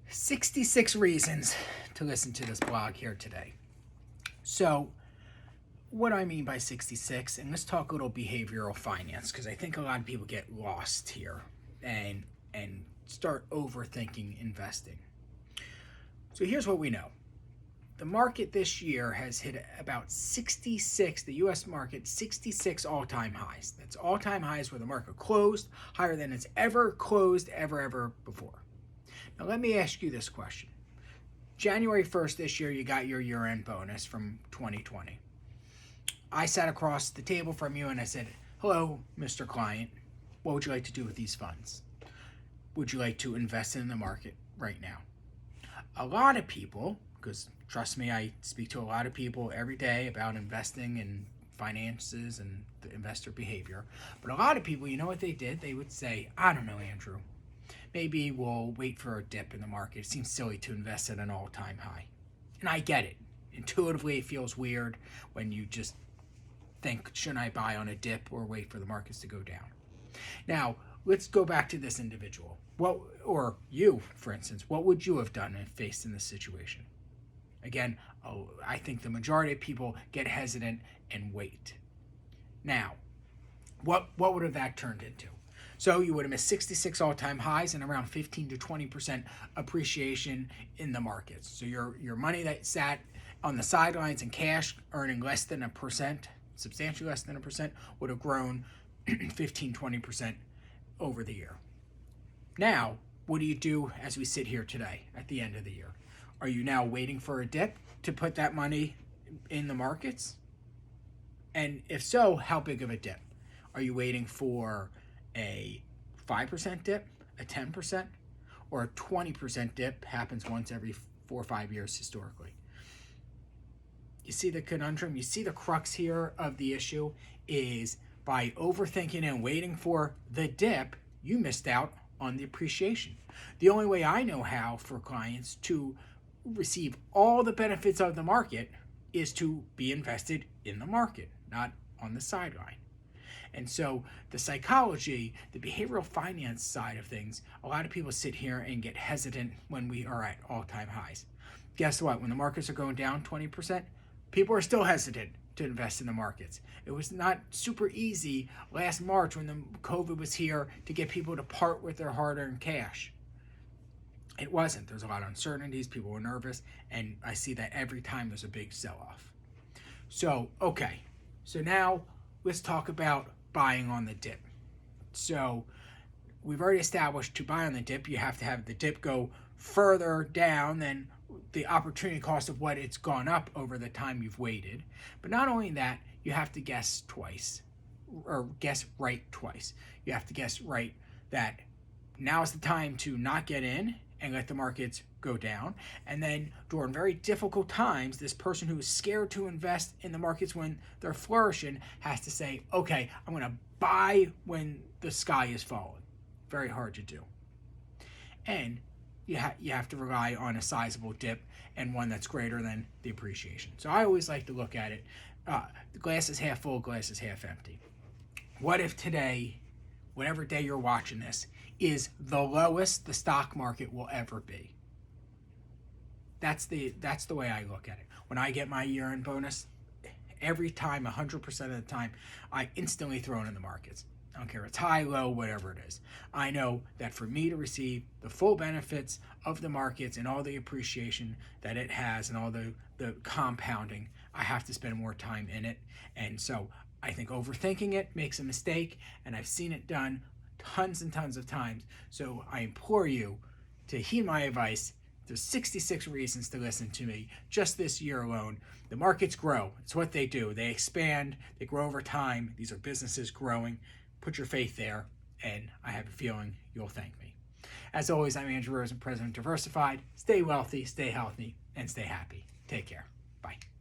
66 reasons to listen to this blog here today. So, what I mean by 66, and let's talk a little behavioral finance, because I think a lot of people get lost here and start overthinking investing. So here's what we know. The market this year has hit about 66, the US market, 66 all-time highs. That's all-time highs where the market closed higher than it's ever closed ever before. Now let me ask you this question. January 1st this year, you got your year-end bonus from 2020. I sat across the table from you and I said, hello, Mr. Client, what would you like to do with these funds? Would you like to invest in the market right now? A lot of people, because trust me, I speak to a lot of people every day about investing and finances and the investor behavior, but a lot of people, you know what they did? They would say, I don't know, Andrew, maybe we'll wait for a dip in the market. It seems silly to invest at an all-time high. And I get it. Intuitively, it feels weird when you just think, shouldn't I buy on a dip or wait for the markets to go down? Now, let's go back to this individual. What, or you, for instance, what would you have done if faced in this situation? Again, I think the majority of people get hesitant and wait. Now, what would have that turned into? So you would have missed 66 all-time highs and around 15 to 20% appreciation in the markets. So your money that sat on the sidelines in cash, earning less than a percent, substantially less than a percent, would have grown 15, 20% over the year. Now, what do you do as we sit here today at the end of the year? Are you now waiting for a dip to put that money in the markets? And if so, how big of a dip? Are you waiting for a 5% dip, a 10%, or a 20% dip happens once every 4 or 5 years historically? You see the conundrum? You see the crux here of the issue is by overthinking and waiting for the dip, you missed out on the appreciation. The only way I know how for clients to receive all the benefits of the market is to be invested in the market, not on the sideline. And so the psychology, the behavioral finance side of things, a lot of people sit here and get hesitant when we are at all-time highs. Guess what? When the markets are going down 20%, people are still hesitant to invest in the markets. It was not super easy last March when the COVID was here to get people to part with their hard-earned cash. It wasn't. There's a lot of uncertainties. People were nervous. And I see that every time there's a big sell-off. So, okay. So now let's talk about buying on the dip. So we've already established to buy on the dip, you have to have the dip go further down than the opportunity cost of what it's gone up over the time you've waited. But not only that, you have to guess twice, or guess right twice. You have to guess right that now is the time to not get in and let the markets go down. And then during very difficult times, this person who is scared to invest in the markets when they're flourishing has to say, okay, I'm going to buy when the sky is falling. Very hard to do. And you have to rely on a sizable dip and one that's greater than the appreciation. So I always like to look at it. The glass is half full, glass is half empty. What if today, whatever day you're watching this, is the lowest the stock market will ever be? That's the way I look at it. When I get my year-end bonus, every time, 100% of the time, I instantly throw it in the markets. I don't care if it's high, low, whatever it is. I know that for me to receive the full benefits of the markets and all the appreciation that it has and all the compounding, I have to spend more time in it. And so I think overthinking it makes a mistake, and I've seen it done tons and tons of times. So I implore you to heed my advice. There's 66 reasons to listen to me just this year alone. The markets grow. It's what they do. They expand. They grow over time. These are businesses growing. Put your faith there, and I have a feeling you'll thank me. As always, I'm Andrew Rosen, President of Diversified. Stay wealthy, stay healthy, and stay happy. Take care. Bye.